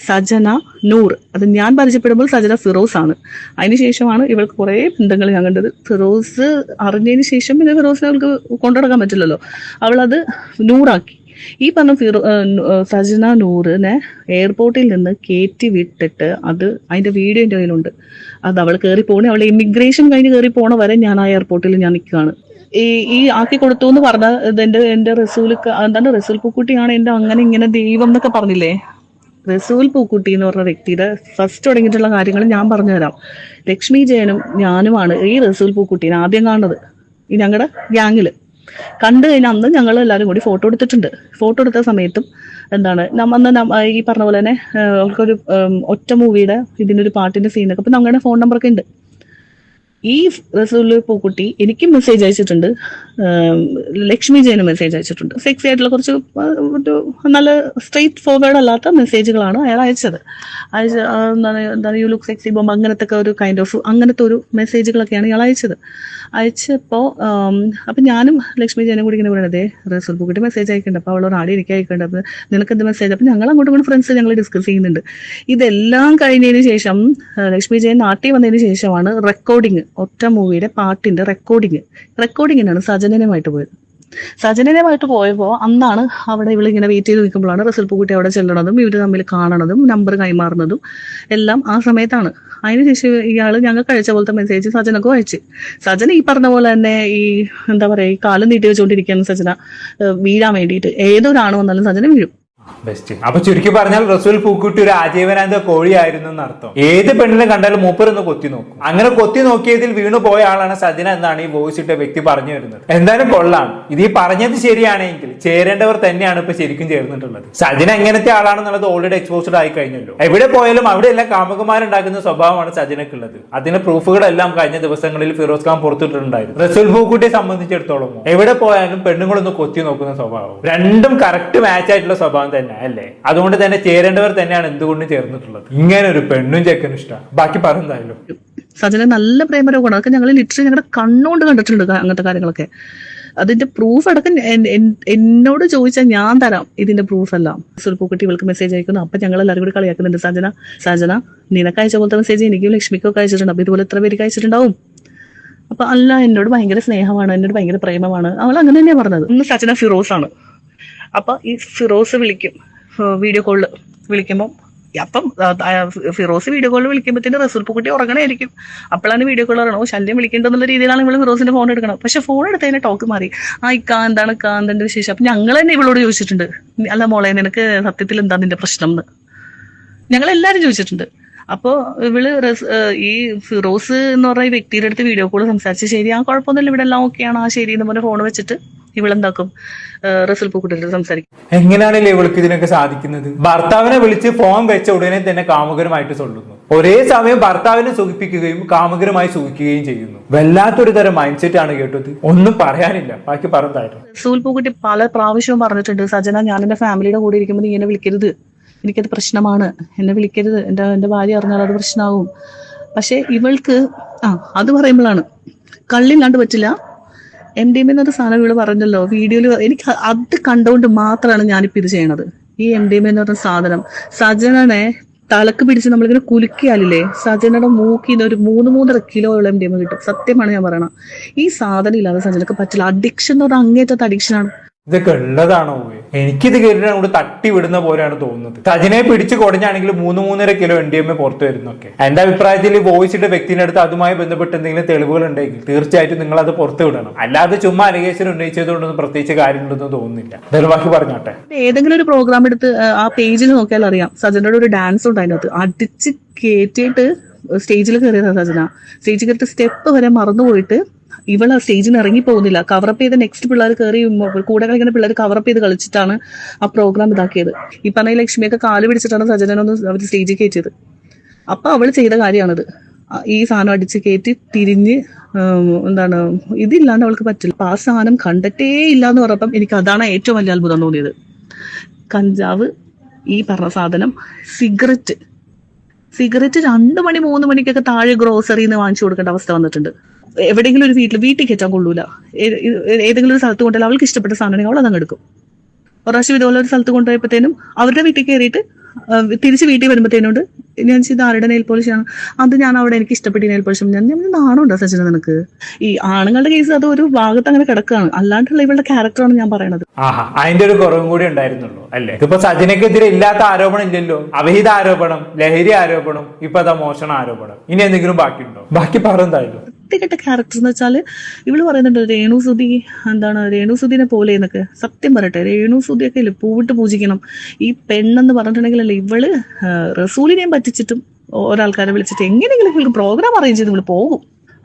സജന നൂർ. അത് ഞാൻ പരിചയപ്പെടുമ്പോൾ സജന ഫിറോസ് ആണ്. അതിനുശേഷമാണ് ഇവൾക്ക് കുറെ ബന്ധങ്ങൾ ഞാൻ കണ്ടത്. ഫിറോസ് അറിഞ്ഞതിന് ശേഷം പിന്നെ ഫിറോസിനെ അവൾക്ക് കൊണ്ടുനടക്കാൻ പറ്റില്ലല്ലോ, അവളത് നൂറാക്കി. ഈ പറഞ്ഞ സജന നൂറിനെ എയർപോർട്ടിൽ നിന്ന് കയറ്റി വിട്ടിട്ട് അതിന്റെ വീഡിയോ എൻ്റെ കയ്യിലുണ്ട്. അത് അവൾ കയറി പോണേ, അവളെ ഇമിഗ്രേഷൻ കഴിഞ്ഞ് കയറി പോണ വരെ ഞാൻ ആ എയർപോർട്ടിൽ ഞാൻ നിൽക്കുകയാണ്. ഈ ആക്കി കൊടുത്തു എന്ന് പറഞ്ഞ എന്റെ റസൂൽ പൂക്കുട്ടിയാണ് എന്റെ അങ്ങനെ ഇങ്ങനെ ദൈവം എന്നൊക്കെ പറഞ്ഞില്ലേ. റസൂൽ പൂക്കുട്ടി എന്ന് പറഞ്ഞ വ്യക്തിയുടെ ഫസ്റ്റ് തുടങ്ങിയിട്ടുള്ള കാര്യങ്ങൾ ഞാൻ പറഞ്ഞുതരാം. ലക്ഷ്മി ജയനും ഞാനുമാണ് ഈ റസൂൽ പൂക്കുട്ടീനെ ആദ്യം കാണുന്നത്. ഈ ഞങ്ങളുടെ ഗ്യാങ്ങില് കണ്ടു കഴിഞ്ഞാൽ അന്ന് ഞങ്ങൾ എല്ലാവരും കൂടി ഫോട്ടോ എടുത്തിട്ടുണ്ട്. ഫോട്ടോ എടുത്ത സമയത്തും ഈ പറഞ്ഞ പോലെ തന്നെ അവർക്കൊരു ഒറ്റ മൂവിയുടെ ഇതിനൊരു പാട്ടിന്റെ സീനൊക്കെ അപ്പൊ ഞങ്ങളുടെ ഫോൺ നമ്പറൊക്കെ ഉണ്ട്. ഈ റസൂൽ പൂക്കുട്ടി എനിക്ക് മെസ്സേജ് അയച്ചിട്ടുണ്ട്, ലക്ഷ്മി ജയന് മെസ്സേജ് അയച്ചിട്ടുണ്ട്. സെക്സി ആയിട്ടുള്ള കുറച്ച് ഒരു നല്ല സ്ട്രെയിറ്റ് ഫോർവേഡ് അല്ലാത്ത മെസ്സേജുകളാണ് അയാൾ അയച്ചത്. എന്താണ് യു ലുക്ക് സെക്സി ബോംബ് അങ്ങനത്തെ ഒരു കൈൻഡ് ഓഫ് അങ്ങനത്തെ ഒരു മെസ്സേജുകളൊക്കെയാണ് ഇയാൾ അയച്ചപ്പോൾ അപ്പൊ ഞാനും ലക്ഷ്മി ജയനും കൂടി ഇങ്ങനെ പറയണതേ റസൂൽ പൂക്കുട്ടി മെസ്സേജ് അയക്കേണ്ടത്, അപ്പൊ അവളോട് ആടി എനിക്ക് അയക്കേണ്ടത്, നിനക്ക് എന്ത് മെസ്സേജ്? അപ്പൊ ഞങ്ങൾ അങ്ങോട്ടും ഇങ്ങോട്ട് ഫ്രണ്ട്സ് ഞങ്ങൾ ഡിസ്കസ് ചെയ്യുന്നുണ്ട്. ഇതെല്ലാം കഴിഞ്ഞതിന് ശേഷം ലക്ഷ്മി ജയൻ നാട്ടിൽ വന്നതിന് ശേഷമാണ് റെക്കോർഡിങ്, ഒറ്റ മൂവിയുടെ പാട്ടിന്റെ റെക്കോർഡിങ്ങിനാണ് സജനനുമായിട്ട് പോയത്. സജനനുമായിട്ട് പോയപ്പോൾ അന്നാണ് അവിടെ ഇവളിങ്ങനെ വെയിറ്റ് ചെയ്ത് നിൽക്കുമ്പോഴാണ് റസൂൽ പൂക്കുട്ടി അവിടെ ചെല്ലണതും ഇവർ തമ്മിൽ കാണണതും നമ്പർ കൈമാറുന്നതും എല്ലാം ആ സമയത്താണ്. അതിനുശേഷം ഇയാള് ഞങ്ങൾക്ക് അയച്ച പോലത്തെ മെസ്സേജ് സജനക്കും അയച്ച്. സജന ഈ പറഞ്ഞ പോലെ തന്നെ ഈ എന്താ പറയാ ഈ കാലം നീട്ടി വെച്ചുകൊണ്ടിരിക്കുകയാണ് സജന വീഴാൻ വേണ്ടിയിട്ട്. ഏതൊരാണ് വന്നാലും സജന വീഴും. ബെസ്റ്റ്. അപ്പൊ ചുരുക്കി പറഞ്ഞാൽ റസൂൽ പൂക്കുട്ടി ഒരു ആജീവനാന്ത കോഴിയായിരുന്നു എന്നർത്ഥം. ഏത് പെണ്ണിനെ കണ്ടാലും മൂപ്പരൊന്ന് കൊത്തി നോക്കും. അങ്ങനെ കൊത്തി നോക്കിയതിൽ വീണു പോയ ആളാണ് സജന എന്നാണ് ഈ വോയിസ് ഇട്ട വ്യക്തി പറഞ്ഞു വരുന്നത്. എന്തായാലും കൊള്ളാം. ഇത് ഈ പറഞ്ഞത് ശരിയാണെങ്കിൽ ചേരേണ്ടവർ തന്നെയാണ് ഇപ്പൊ ശരിക്കും ചേർന്നിട്ടുള്ളത്. സജന എങ്ങനത്തെ ആളാണെന്നുള്ളത് ഓൾറെഡി എക്സ്പോസ്ഡ് ആയി കഴിഞ്ഞല്ലോ. എവിടെ പോയാലും അവിടെ എല്ലാം കാമുകന്മാരുണ്ടാക്കുന്ന സ്വഭാവമാണ് സജനക്കുള്ളത്. അതിന്റെ പ്രൂഫുകളെല്ലാം കഴിഞ്ഞ ദിവസങ്ങളിൽ ഫിറോസ് ഖാൻ പുറത്തിട്ടുണ്ടായിരുന്നു. റസൂൽ പൂക്കുട്ടിയെ സംബന്ധിച്ചിടത്തോളം എവിടെ പോയാലും പെണ്ണുങ്ങളൊന്ന് കൊത്തി നോക്കുന്ന സ്വഭാവം, രണ്ടും കറക്റ്റ് മാച്ച് ആയിട്ടുള്ള സ്വഭാവം തന്നെ അല്ലേ. അതുകൊണ്ട് തന്നെ ചേരേണ്ടവർ തന്നെയാണ് എന്തുകൊണ്ടും ചേർന്നിട്ടുള്ളത്. ഇങ്ങനെ ഒരു പെണ്ണും ചെക്കനും ഇഷ്ടം. ബാക്കി പറയുന്നതായാലും സജന നല്ല പ്രേമരോഗമാണ്. അതൊക്കെ ഞങ്ങൾ ലിറ്ററലി ഞങ്ങളുടെ കണ്ണുകൊണ്ട് കണ്ടിട്ടുണ്ട് അങ്ങനത്തെ കാര്യങ്ങളൊക്കെ. അതിന്റെ പ്രൂഫ് അടക്കം എന്നോട് ചോദിച്ചാൽ ഞാൻ തരാം ഇതിന്റെ പ്രൂഫ് എല്ലാം. റസൂൽ പൂക്കുട്ടി ഇവൾക്ക് മെസ്സേജ് അയക്കുന്നു. അപ്പൊ ഞങ്ങൾ എല്ലാവരും കൂടി കളിയാക്കുന്നുണ്ട്, സജന നിനക്ക് അയച്ച പോലത്തെ മെസ്സേജ് എനിക്കും ലക്ഷ്മിക്കൊക്കെ അയച്ചിട്ടുണ്ട്, അപ്പൊ ഇതുപോലെ എത്ര പേർക്ക് അയച്ചിട്ടുണ്ടാവും. അപ്പൊ അല്ല, എന്നോട് ഭയങ്കര സ്നേഹമാണ്, എന്നോട് ഭയങ്കര പ്രേമമാണ്. അവൾ അങ്ങനെ തന്നെയാണ് പറഞ്ഞത്. ഇന്ന് സജന ഫിറോസ് ആണ്. അപ്പൊ ഈ ഫിറോസ് വിളിക്കും, വീഡിയോ കോളിൽ വിളിക്കുമ്പോൾ അപ്പം ഫിറോസ് വീഡിയോ കോൾ വിളിക്കുമ്പോഴത്തേന് റസൂൽ പൂക്കുട്ടി ഉറങ്ങണമായിരിക്കും. അപ്പോഴാണ് വീഡിയോ കോൾ പറയണോ ശല്യം വിളിക്കേണ്ടെന്നുള്ള രീതിയിലാണ് ഇവള് ഫിറോസിന്റെ ഫോൺ എടുക്കണം. പക്ഷെ ഫോൺ എടുത്തതിന് ടോക്ക് മാറി. എന്താണ് എന്താണ് വിശേഷം? അപ്പൊ ഞങ്ങൾ തന്നെ ഇവളോട് ചോദിച്ചിട്ടുണ്ട്, അല്ല മോളെ നിനക്ക് സത്യത്തിൽ എന്താ നിന്റെ പ്രശ്നം എന്ന് ഞങ്ങൾ എല്ലാരും ചോദിച്ചിട്ടുണ്ട്. അപ്പോ ഇവള് ഈ ഫിറോസ് എന്ന് പറഞ്ഞ ഈ വ്യക്തിയുടെ അടുത്ത് വീഡിയോ കോൾ സംസാരിച്ച് ശരി കുഴപ്പമൊന്നുമില്ല ഇവിടെ എല്ലാം ഓക്കെയാണ് ശരി എന്ന് പറഞ്ഞ ഫോൺ വെച്ചിട്ട് ഇവളെന്താക്കും റസൂൽ പൂക്കുട്ടിയുടെ സംസാരിക്കും. എങ്ങനെയാണല്ലേ ഇവൾക്ക് ഇതിനൊക്കെ സാധിക്കുന്നത്? ഭർത്താവിനെ വിളിച്ച് ഫോൺ വെച്ച ഉടനെ തന്നെ കാമുകരുമായിട്ട് ചൊല്ലുന്നു. ഒരേ സമയം ഭർത്താവിനെ സുഖിപ്പിക്കുകയും കാമുകരുമായി സുഖിക്കുകയും ചെയ്യുന്നു. വല്ലാത്തൊരു തരം മൈൻഡ് സെറ്റ് ആണ് കേട്ടത്. ഒന്നും പറയാനില്ല, ബാക്കി പറഞ്ഞതായിരുന്നു. റസൂൽ പൂക്കുട്ടി പല പ്രാവശ്യവും പറഞ്ഞിട്ടുണ്ട്, സജന ഞാൻ എന്റെ ഫാമിലിയുടെ കൂടെ ഇരിക്കുമ്പോൾ നീ എന്നെ വിളിക്കരുത്, എനിക്കത് പ്രശ്നമാണ്, എന്നെ വിളിക്കരുത്, എന്റെ ഭാര്യ അറിഞ്ഞാൽ അത് പ്രശ്നമാവും. പക്ഷെ ഇവൾക്ക് അത് പറയുമ്പോഴാണ് കള്ളില്ലാണ്ട് പറ്റില്ല. MDMA എന്നൊരു സാധനം ഇവള് പറഞ്ഞല്ലോ വീഡിയോയില്, എനിക്ക് അത് കണ്ടുകൊണ്ട് മാത്രമാണ് ഞാനിപ്പോ ഇത് ചെയ്യണത്. ഈ MDMA എന്ന് പറഞ്ഞ സാധനം സജനനെ തലക്ക് പിടിച്ച് നമ്മളിങ്ങനെ കുലുക്കിയാലില്ലേ, സജനയുടെ മൂക്കിന്ന് ഒരു 3-3.5 കിലോയുള്ള MDMA കിട്ടും. സത്യമാണ് ഞാൻ പറയണത്. ഈ സാധനം ഇല്ലാതെ സജനക്ക് പറ്റില്ല. അഡിക്ഷൻ എന്ന് പറഞ്ഞാൽ അങ്ങേറ്റത്തെ അഡിക്ഷനാണ്. ഇതൊക്കെ ഉള്ളതാണോ? എനിക്കിത് കേട്ടിട്ട് കൂടെ തട്ടി വിടുന്ന പോലെയാണ് തോന്നുന്നത്. സജനെ പിടിച്ച് കുടഞ്ഞാണെങ്കിൽ 3-3.5 കിലോ MDMA പുറത്തു വരുന്നൊക്കെ. എന്റെ അഭിപ്രായത്തിൽ വോയിസ് ഇട്ട വ്യക്തിയുടെ അടുത്ത് അതുമായി ബന്ധപ്പെട്ട് എന്തെങ്കിലും തെളിവുകൾ ഉണ്ടെങ്കിൽ തീർച്ചയായിട്ടും നിങ്ങൾ അത് പുറത്തു വിടണം. അല്ലാതെ ചുമ്മാ അലിഗേഷൻ ഉന്നയിച്ചതുകൊണ്ടൊന്നും പ്രത്യേകിച്ച് കാര്യമുണ്ടെന്ന് തോന്നുന്നില്ല. ബാക്കി പറഞ്ഞോട്ടെ. ഏതെങ്കിലും ഒരു പ്രോഗ്രാം എടുത്ത് ആ പേജിൽ നോക്കിയാൽ അറിയാം, സജനയുടെ ഒരു ഡാൻസ് ഉണ്ട് അതിനകത്ത്. അടിച്ച് കയറ്റിയിട്ട് സ്റ്റേജിൽ കയറിയതാ സജന. സ്റ്റേജിൽ കയറിയിട്ട് സ്റ്റെപ്പ് വരെ മറന്നുപോയിട്ട് ഇവൾ ആ സ്റ്റേജിൽ ഇറങ്ങി പോകുന്നില്ല. കവറപ്പ് ചെയ്ത് നെക്സ്റ്റ് പിള്ളേർ കയറി കൂടെ കളിക്കുന്ന പിള്ളേർ കവറപ്പ് ചെയ്ത് കളിച്ചിട്ടാണ് ആ പ്രോഗ്രാം ഇതാക്കിയത്. ഈ പറഞ്ഞ ലക്ഷ്മിയൊക്കെ കാല് പിടിച്ചിട്ടാണ് സജനൊന്ന് അവർ സ്റ്റേജിൽ കയറ്റിയത്. അപ്പൊ അവൾ ചെയ്ത കാര്യമാണിത്. ഈ സാധനം അടിച്ച് കയറ്റി തിരിഞ്ഞ് ഇതില്ലാണ്ട് അവൾക്ക് പറ്റില്ല. അപ്പൊ ആ സാധനം കണ്ടിട്ടേ ഇല്ല എന്ന് പറഞ്ഞപ്പം എനിക്ക് അതാണ് ഏറ്റവും വലിയ അത്ഭുതം തോന്നിയത്. കഞ്ചാവ്, ഈ പറഞ്ഞ സാധനം, സിഗരറ്റ് 2 മണി 3 മണിക്കൊക്കെ താഴെ ഗ്രോസറിന്ന് വാങ്ങിച്ചു കൊടുക്കേണ്ട അവസ്ഥ വന്നിട്ടുണ്ട്. എവിടെയെങ്കിലും ഒരു വീട്ടിൽ കയറ്റാൻ കൊള്ളൂല. ഏതെങ്കിലും ഒരു സ്ഥലത്ത് കൊണ്ടുപോയാൽ അവൾക്ക് ഇഷ്ടപ്പെട്ട സാധനങ്ങൾ അവൾ അതങ്ങ് എടുക്കും. ഒരു പ്രാവശ്യം ഇതുപോലെ ഒരു സ്ഥലത്ത് കൊണ്ടുപോയപ്പോഴത്തേനും അവരുടെ വീട്ടിൽ കയറിയിട്ട് തിരിച്ച് വീട്ടിൽ വരുമ്പോഴത്തേനോട് ഞാൻ ചെയ്ത് ആരുടെ നെയിൽ പോളിഷാണ് അത്, ഞാൻ അവിടെ എനിക്ക് ഇഷ്ടപ്പെട്ട നെയിൽ പോളിഷ്. ഞാൻ നാണുണ്ടോ സച്ചിന നിനക്ക്? ഈ ആണുങ്ങളുടെ കേസ് അത് ഒരു ഭാഗത്ത് അങ്ങനെ കിടക്കുകയാണ്, അല്ലാണ്ടുള്ള ഇവളുടെ ക്യാരക്ടറാണ് ഞാൻ പറയണത്. അതിന്റെ ഒരു കുറവും കൂടി ഉണ്ടായിരുന്നുള്ളൂ അല്ലേ? ഇതിപ്പോ സജനക്കെതിരെ ഇല്ലാത്ത ആരോപണം ഇല്ലല്ലോ. അവിഹിത ആരോപണം, ലഹരി ആരോപണം, ഇപ്പൊ അതാ മോഷണ ആരോപണം. ഇനി എന്തെങ്കിലും ബാക്കിയുണ്ടോ? ബാക്കി പറഞ്ഞതായിരുന്നു. വൃത്തികെട്ട ക്യാരക്ടർ എന്ന് വെച്ചാല് ഇവള് പറയുന്നുണ്ട് രേണുസുദിനെ പോലെ എന്നൊക്കെ. സത്യം പറയട്ടെ, രേണുസുദിയൊക്കെ ഇല്ലേ പൂവിട്ട് പൂജിക്കണം. ഈ പെണ്ണെന്ന് പറഞ്ഞിട്ടുണ്ടെങ്കിലല്ലേ ഇവള് റസൂലിനെയും പറ്റിച്ചിട്ടും ഒരാൾക്കാരെ വിളിച്ചിട്ട് എങ്ങനെയെങ്കിലും ഇവൾക്ക് പ്രോഗ്രാം അറേഞ്ച് ചെയ്ത് ഇവള് പോകും.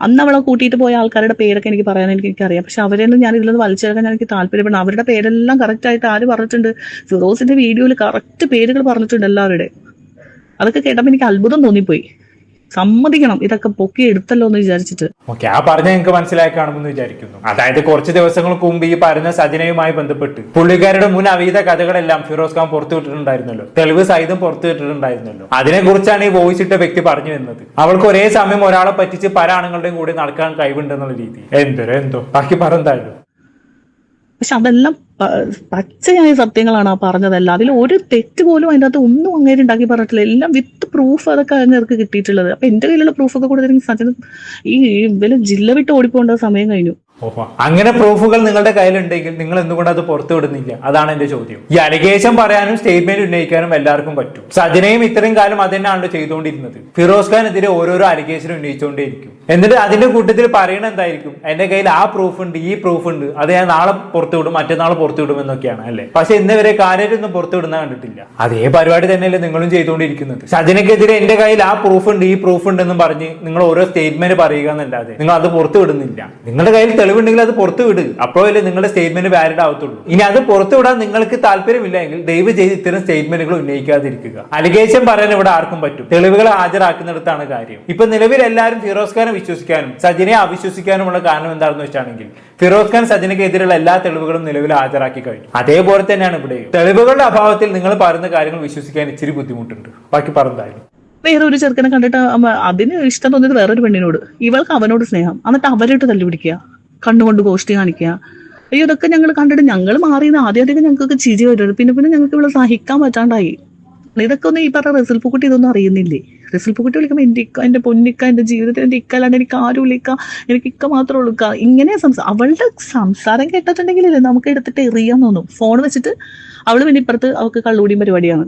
അന്ന് അവളെ കൂട്ടിയിട്ട് പോയ ആൾക്കാരുടെ പേരൊക്കെ എനിക്ക് പറയാൻ എനിക്കറിയാം. പക്ഷെ അവരെല്ലാം ഞാൻ ഇതിലൊന്ന് വലിച്ചെടുക്കാൻ എനിക്ക് താല്പര്യപ്പെടുന്നു. അവരുടെ പേരെല്ലാം കറക്റ്റ് ആയിട്ട് ആര് പറഞ്ഞിട്ടുണ്ട്? ഫിറോസിന്റെ വീഡിയോയിൽ കറക്റ്റ് പേരുകൾ പറഞ്ഞിട്ടുണ്ട് എല്ലാവരുടെ. അതൊക്കെ കേട്ടപ്പോൾ എനിക്ക് അത്ഭുതം തോന്നിപ്പോയി. സമ്മതിക്കണം, ഇതൊക്കെ പൊക്കി എടുത്തല്ലോ എന്ന് വിചാരിച്ചിട്ട്. ഓക്കെ, ആ പറഞ്ഞ നിങ്ങൾക്ക് മനസ്സിലായി കാണുമെന്ന് വിചാരിക്കുന്നു. അതായത് കുറച്ച് ദിവസങ്ങൾക്ക് മുമ്പ് ഈ പറഞ്ഞ സജനയുമായി ബന്ധപ്പെട്ട് പുള്ളിക്കാരുടെ മുൻ അവീത കഥകളെല്ലാം ഫിറോസ് ഖാൻ പുറത്തുവിട്ടിട്ടുണ്ടായിരുന്നല്ലോ, തെളിവ് സഹിതം പുറത്തുവിട്ടിട്ടുണ്ടായിരുന്നല്ലോ. അതിനെ കുറിച്ചാണ് ഈ വോയിസ് ഇട്ട വ്യക്തി പറഞ്ഞു വരുന്നത്. അവൾക്ക് ഒരേ സമയം ഒരാളെ പറ്റിച്ച് പല ആണുങ്ങളുടെയും കൂടെ നടക്കാൻ കഴിവുണ്ടെന്നുള്ള രീതി. എന്തോ ബാക്കി പറഞ്ഞതായിരുന്നു. പക്ഷെ അതെല്ലാം പച്ചയായ സത്യങ്ങളാണ് ആ പറഞ്ഞതല്ല. അതിൽ ഒരു തെറ്റ് പോലും അതിൻ്റെ അകത്ത് ഒന്നും അങ്ങനെ ഉണ്ടാക്കി പറഞ്ഞിട്ടില്ല. എല്ലാം വിത്ത് പ്രൂഫ് അതൊക്കെ അങ്ങേർക്ക് കിട്ടിയിട്ടുള്ളത്. അപ്പൊ എന്റെ കയ്യിലുള്ള പ്രൂഫൊക്കെ കൊടുത്തിരുന്നെങ്കിൽ സജന ഈ ഇവര് ജില്ല വിട്ട് ഓടിപ്പോണ്ട സമയം കഴിഞ്ഞു. അങ്ങനെ പ്രൂഫുകൾ നിങ്ങളുടെ കയ്യിലുണ്ടെങ്കിൽ നിങ്ങൾ എന്തുകൊണ്ട് അത് പുറത്തു വിടുന്നില്ല? അതാണ് എന്റെ ചോദ്യം. ഈ അലിഗേഷൻ പറയാനും സ്റ്റേറ്റ്മെന്റ് ഉന്നയിക്കാനും എല്ലാവർക്കും പറ്റും. സജനയും ഇത്രയും കാലം അത് തന്നെയാണല്ലോ ചെയ്തുകൊണ്ടിരുന്നത്. ഫിറോസ് ഖാനെതിരെ ഓരോരോ അലിഗേഷൻ ഉന്നയിച്ചുകൊണ്ടേയിരിക്കും. എന്നിട്ട് അതിന്റെ കൂട്ടത്തിൽ പറയണ എന്തായിരിക്കും? എന്റെ കയ്യിൽ ആ പ്രൂഫ് ഉണ്ട്, ഈ പ്രൂഫ് ഉണ്ട്, അത് ഞാൻ നാളെ പുറത്തു വിടും, മറ്റന്നാൾ പുറത്തു വിടും എന്നൊക്കെയാണ് അല്ലെ? പക്ഷെ ഇന്ന് വരെ കാര്യമൊന്നും പുറത്തു വിടുന്ന കണ്ടിട്ടില്ല. അതേ പരിപാടി തന്നെയല്ലേ നിങ്ങളും ചെയ്തുകൊണ്ടിരിക്കുന്നത്. സജനക്കെതിരെ എന്റെ കയ്യിൽ ആ പ്രൂഫ് ഉണ്ട്, ഈ പ്രൂഫ് ഉണ്ടെന്നും പറഞ്ഞ് നിങ്ങൾ ഓരോ സ്റ്റേറ്റ്മെന്റ് പറയുക എന്നല്ലാതെ നിങ്ങൾ അത് പുറത്തു വിടുന്നില്ല. നിങ്ങളുടെ കയ്യിൽ തെളിവുണ്ടെങ്കിൽ അത് പുറത്തു വിട്, അപ്പോഴല്ലേ നിങ്ങളുടെ സ്റ്റേറ്റ്മെന്റ് വാലിഡ് ആവത്തുള്ളൂ. ഇനി അത് പുറത്തു വിടാൻ നിങ്ങൾക്ക് താല്പര്യമില്ല എങ്കിൽ ദയവ് ചെയ്ത് ഇത്തരം സ്റ്റേറ്റ്മെന്റുകൾ ഉന്നയിക്കാതിരിക്കുക. അലിഗേഷൻ പറയാൻ ഇവിടെ ആർക്കും പറ്റും, തെളിവുകൾ ഹാജരാക്കുന്നിടത്താണ് കാര്യം. ഇപ്പൊ നിലവിൽ എല്ലാവരും ഫിറോസ് ഖാനെ വിശ്വസിക്കാനും സജനയെ അവിശ്വസിക്കാനുമുള്ള കാരണം എന്താണെന്ന് വെച്ചാണെങ്കിൽ ഫിറോസ് ഖാൻ സജനയ്ക്കെതിരെയുള്ള എല്ലാ തെളിവുകളും നിലവിൽ ഹാജരാക്കി കഴിഞ്ഞു. അതേപോലെ തന്നെയാണ് ഇവിടെ. തെളിവുകളുടെ അഭാവത്തിൽ നിങ്ങൾ പറയുന്ന കാര്യങ്ങൾ വിശ്വസിക്കാൻ ഇച്ചിരി ബുദ്ധിമുട്ടുണ്ട്. ബാക്കി പറഞ്ഞതായിരുന്നു. വേറൊരു ചെറുക്കനെ കണ്ടിട്ട് അതിന് ഇഷ്ടം തോന്നിയത് വേറൊരു പെണ്ണിനോട്, ഇവൾക്ക് അവനോട് സ്നേഹം, എന്നിട്ട് അവരോട്ട് തല്ലുപിടിക്കുക, കണ്ണുകൊണ്ട് ഗോഷ്ടി കാണിക്കുക. അയ്യോ, ഇതൊക്കെ ഞങ്ങൾ കണ്ടിട്ട് ഞങ്ങൾ മാറിയെന്ന് ആദ്യം ഞങ്ങൾക്കൊക്കെ ചിരി വരുന്നത്. പിന്നെ ഞങ്ങൾക്ക് ഇവിടെ സഹിക്കാൻ പറ്റാണ്ടായി. ഇതൊക്കെ ഒന്നും ഈ പറഞ്ഞ റസൂൽ പൂക്കുട്ടി ഇതൊന്നും അറിയുന്നില്ലേ? റസൂൽ പൂക്കുട്ടി വിളിക്കുമ്പോൾ എന്റെ ഇക്ക, എന്റെ പൊന്നിക്ക, എന്റെ ജീവിതത്തിൽ എന്റെ ഇക്ക അല്ലാണ്ട് എനിക്ക് ആരും ഇല്ല, എനിക്ക് ഇക്ക മാത്രമേ ഉള്ളൂ. ഇങ്ങനെ അവളുടെ സംസാരം കേട്ടിട്ടുണ്ടെങ്കിലല്ലേ നമുക്ക് എടുത്തിട്ട് എറിയാൻ തോന്നും. ഫോൺ വെച്ചിട്ട് അവള് പിന്നെ ഇപ്പുറത്ത് അവൾക്ക് കള്ളുകൂടിയും പരിപാടിയാണ്.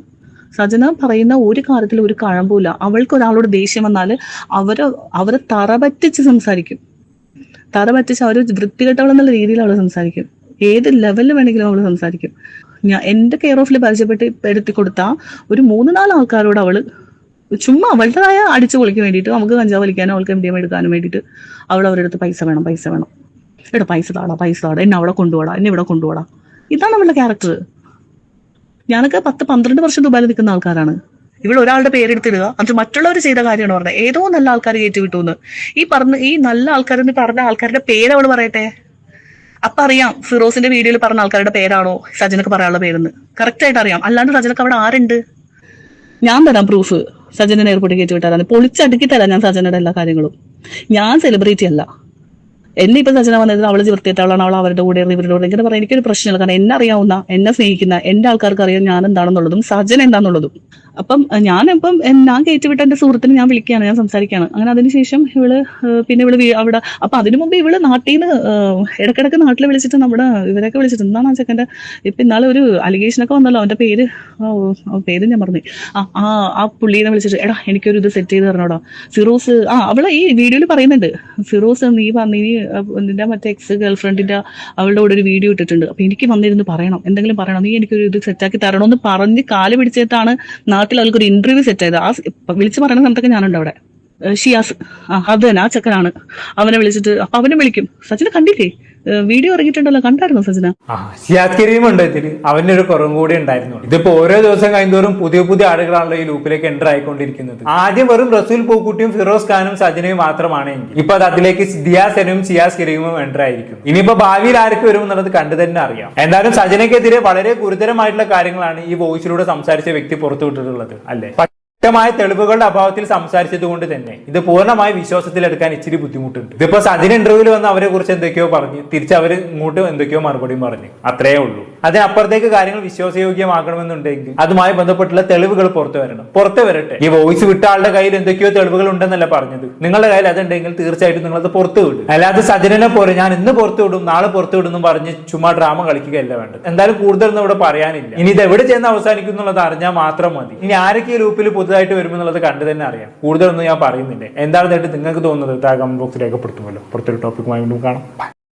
സജന പറയുന്ന ഒരു കാര്യത്തിൽ ഒരു കഴമ്പില്ല. അവൾക്ക് ഒരാളോട് ദേഷ്യം വന്നാൽ അവരെ തറപറ്റിച്ച് സംസാരിക്കും. തറപറ്റിച്ച് അവർ വൃത്തികെട്ടവളെന്നുള്ള രീതിയിൽ അവൾ സംസാരിക്കും. ഏത് ലെവലിൽ വേണമെങ്കിലും അവൾ സംസാരിക്കും. എന്റെ കെയർ ഓഫിൽ പരിചയപ്പെടുത്തി കൊടുത്ത ഒരു 3-4 ആൾക്കാരോട് അവള് ചുമ്മാ അവളുടേതായ അടിച്ചു പൊളിക്കാൻ വേണ്ടിയിട്ട്, നമുക്ക് കഞ്ചാവ് വലിക്കാനോ അവൾക്ക് MDMA എടുക്കാനും വേണ്ടിയിട്ട് അവരുടെ അടുത്ത് പൈസ വേണം. എടാ പൈസ താടാ, എന്നെ അവിടെ കൊണ്ടുപോടാ, എന്നെ ഇവിടെ കൊണ്ടുപോടാ. ഇതാണ് അവളുടെ ക്യാരക്ടർ. ഞാനൊക്കെ 10-12 വർഷം ദുബായിൽ നിൽക്കുന്ന ആൾക്കാരാണ്. ഇവിടെ ഒരാളുടെ പേരെടുത്തിടുക, അത് മറ്റുള്ളവർ ചെയ്ത കാര്യമാണ് പറഞ്ഞത്. ഏതോ നല്ല ആൾക്കാർ കയറ്റി വിട്ടു എന്ന്. ഈ നല്ല ആൾക്കാരെന്ന് പറഞ്ഞ ആൾക്കാരുടെ പേര് അവള് പറയട്ടെ. അപ്പൊ അറിയാം ഫിറോസിന്റെ വീഡിയോയിൽ പറഞ്ഞ ആൾക്കാരുടെ പേരാണോ സജനക്ക് പറയാനുള്ള പേരെന്ന് കറക്റ്റ് ആയിട്ട് അറിയാം. അല്ലാണ്ട് സജനക്ക് അവിടെ ആരുണ്ട്? ഞാൻ തരാം പ്രൂഫ്. സജനെ എയർപോർട്ടിൽ കയറ്റി വിട്ടാലാണ് പൊളിച്ചടുക്കി തരാം ഞാൻ സജനയുടെ എല്ലാ കാര്യങ്ങളും. ഞാൻ സെലിബ്രിറ്റി അല്ല. എന്നെ ഇപ്പൊ സജന വന്നത് അവള് വൃത്തിയിട്ടാളാണ്, അവൾ അവരുടെ കൂടെ ഇവരുടെ കൂടെ ഇങ്ങനെ പറയാൻ എനിക്കൊരു പ്രശ്നമില്ല. കാരണം എന്നെ അറിയാവുന്ന, എന്നെ സ്നേഹിക്കുന്ന എന്റെ ആൾക്കാർക്ക് അറിയാം ഞാൻ എന്താണെന്നുള്ളതും സജന എന്താണെന്നുള്ളതും. അപ്പം ഞാൻ കയറ്റിവിട്ട എന്റെ സുഹൃത്തിനെ ഞാൻ വിളിക്കുകയാണ്, ഞാൻ സംസാരിക്കുകയാണ്. അങ്ങനെ അതിനുശേഷം ഇവള് അവിടെ അപ്പൊ അതിനു മുമ്പ് ഇവള് നാട്ടിൽ നിന്ന് ഇടക്കിടക്ക് നാട്ടിൽ വിളിച്ചിട്ട് ഇവരൊക്കെ വിളിച്ചിട്ട് എന്താണ് ആ ചെക്കൻ്റെ ഇപ്പൊ ഇന്നാളെ ഒരു അലിഗേഷനൊക്കെ വന്നല്ലോ, അവന്റെ പേര് ഞാൻ പറഞ്ഞു. ആ പുള്ളീനെ വിളിച്ചിട്ട് എടാ എനിക്കൊരു ഇത് സെറ്റ് ചെയ്ത് തരണോടാ ഫിറോസ്. അവള് ഈ വീഡിയോയിൽ പറയുന്നുണ്ട്, ഫിറോസ് നീ നിന്റെ മറ്റേ എക്സ് ഗേൾഫ്രണ്ടിന്റെ അവളുടെ കൂടെ ഒരു വീഡിയോ ഇട്ടിട്ടുണ്ട്. അപ്പൊ എനിക്ക് വന്നിരുന്ന് പറയണം, എന്തെങ്കിലും പറയണം, നീ എനിക്കൊരു ഇത് സെറ്റാക്കി തരണമെന്ന് പറഞ്ഞ് കാല് പിടിച്ചിട്ടാണ് നാട്ടിൽ അവൾക്കൊരു ഇന്റർവ്യൂ സെറ്റ് ചെയ്തത്. വിളിച്ച് പറയുന്ന സമയത്തൊക്കെ ഞാനുണ്ട് അവിടെ. ഷിയാസ് അത് തന്നെ ആ ചെക്കനാണ്. അവനെ വിളിച്ചിട്ട് അപ്പൊ അവനെ വിളിക്കും. സച്ചിനെ കണ്ടില്ലേ? വീഡിയോ ഇറങ്ങിയിട്ടുണ്ടല്ലോ, കണ്ടായിരുന്നു സജന? ഷിയാസ് കരീം ഉണ്ട് ഇതില്. അവന്റെ ഒരു കുറവും കൂടി ഉണ്ടായിരുന്നു. ഇതിപ്പോ ഓരോ ദിവസം കഴിയുന്നതോറും പുതിയ ആളുകളാണല്ലോ ഈ ലൂപ്പിലേക്ക് എൻ്റർ ആയിക്കൊണ്ടിരിക്കുന്നത്. ആദ്യം വെറും റസൂൽ പൂക്കുട്ടിയും ഫിറോസ് ഖാനും സജനയും മാത്രമാണ് എങ്കിൽ ഇപ്പൊ അത് അതിലേക്ക് ദിയാസനും ഷിയാസ് കരീമും എൻ്റർ ആയിരിക്കും. ഇനിയിപ്പോ ഭാവിയിൽ ആർക്ക് വരും എന്നുള്ളത് കണ്ടു തന്നെ അറിയാം. എന്തായാലും സജനയ്ക്കെതിരെ വളരെ ഗുരുതരമായിട്ടുള്ള കാര്യങ്ങളാണ് ഈ വോയിസിലൂടെ സംസാരിച്ച വ്യക്തി പുറത്തുവിട്ടിട്ടുള്ളത്, അല്ലേ? വ്യക്തമായ തെളിവുകളുടെ അഭാവത്തിൽ സംസാരിച്ചത് കൊണ്ട് തന്നെ ഇത് പൂർണ്ണമായി വിശ്വാസത്തിലെടുക്കാൻ ഇച്ചിരി ബുദ്ധിമുട്ടുണ്ട്. ഇതിപ്പോ സജിൻ ഇന്റർവ്യൂവിൽ വന്ന് അവരെ കുറിച്ച് എന്തൊക്കെയോ പറഞ്ഞു, തിരിച്ച് അവർ ഇങ്ങോട്ട് എന്തൊക്കെയോ മറുപടിയും പറഞ്ഞു, അത്രേ ഉള്ളൂ. അതിനപ്പുറത്തേക്ക് കാര്യങ്ങൾ വിശ്വാസയോഗ്യമാക്കണമെന്നുണ്ടെങ്കിൽ അതുമായി ബന്ധപ്പെട്ടുള്ള തെളിവുകൾ പുറത്തു വരട്ടെ. ഈ വോയിസ് വിട്ട ആളുടെ കയ്യിൽ എന്തൊക്കെയോ തെളിവുകൾ ഉണ്ടെന്നല്ല പറഞ്ഞത്. നിങ്ങളുടെ കയ്യിൽ അതുണ്ടെങ്കിൽ തീർച്ചയായിട്ടും നിങ്ങളത് പുറത്തു വിടും. അല്ലാതെ സജിനെ പോലെ ഞാൻ ഇന്ന് പുറത്തു വിടും നാളെ പുറത്തു വിടും പറഞ്ഞ് ചുമ്മാ ഡ്രാമ കളിക്കുകയല്ല വേണ്ടത്. എന്തായാലും കൂടുതലൊന്നും ഇവിടെ പറയാനില്ല. ഇനി ഇത് എവിടെ ചെന്ന് അവസാനിക്കും എന്നുള്ളത് അറിഞ്ഞാൽ മാത്രം മതി. ഇനി ആരൊക്കെ ഈ ലൂപ്പിൽ പുതുതായിട്ട് വരുമെന്നുള്ളത് കണ്ടു തന്നെ അറിയാം. കൂടുതലൊന്നും ഞാൻ പറയുന്നില്ല. എന്താണെന്നായിട്ട് നിങ്ങൾക്ക് തോന്നുന്നത് താഴെ കമന്റ് ബോക്സിൽ രേഖപ്പെടുത്തുമല്ലോ. പുറത്തൊരു ടോപ്പിക്കുമായി വീണ്ടും കാണാം.